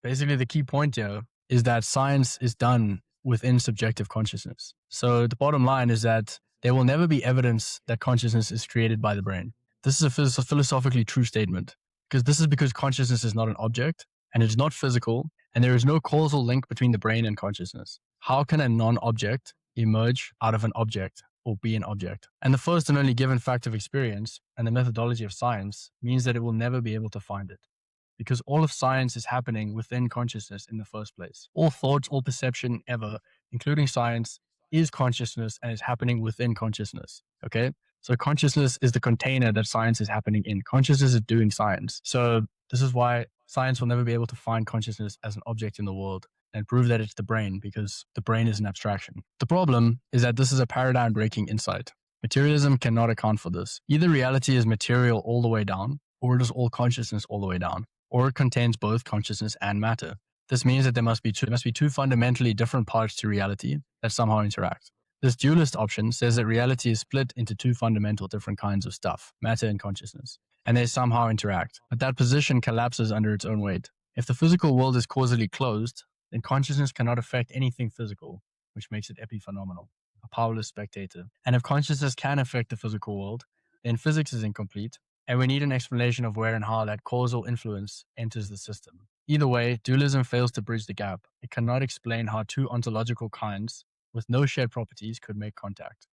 Basically, the key point here is that science is done within subjective consciousness. So the bottom line is that there will never be evidence that consciousness is created by the brain. This is a philosophically true statement because consciousness is not an object and it is not physical and there is no causal link between the brain and consciousness. How can a non-object emerge out of an object or be an object? And the first and only given fact of experience and the methodology of science means that it will never be able to find it, because all of science is happening within consciousness in the first place. All thoughts, all perception ever, including science, is consciousness and is happening within consciousness. Okay? So consciousness is the container that science is happening in. Consciousness is doing science. So this is why science will never be able to find consciousness as an object in the world and prove that it's the brain, because the brain is an abstraction. The problem is that this is a paradigm breaking insight. Materialism cannot account for this. Either reality is material all the way down, or it is all consciousness all the way down, or it contains both consciousness and matter. This means that there must be two fundamentally different parts to reality that somehow interact. This dualist option says that reality is split into two fundamental different kinds of stuff, matter and consciousness, and they somehow interact. But that position collapses under its own weight. If the physical world is causally closed, then consciousness cannot affect anything physical, which makes it epiphenomenal, a powerless spectator. And if consciousness can affect the physical world, then physics is incomplete, and we need an explanation of where and how that causal influence enters the system. Either way, dualism fails to bridge the gap. It cannot explain how two ontological kinds with no shared properties could make contact.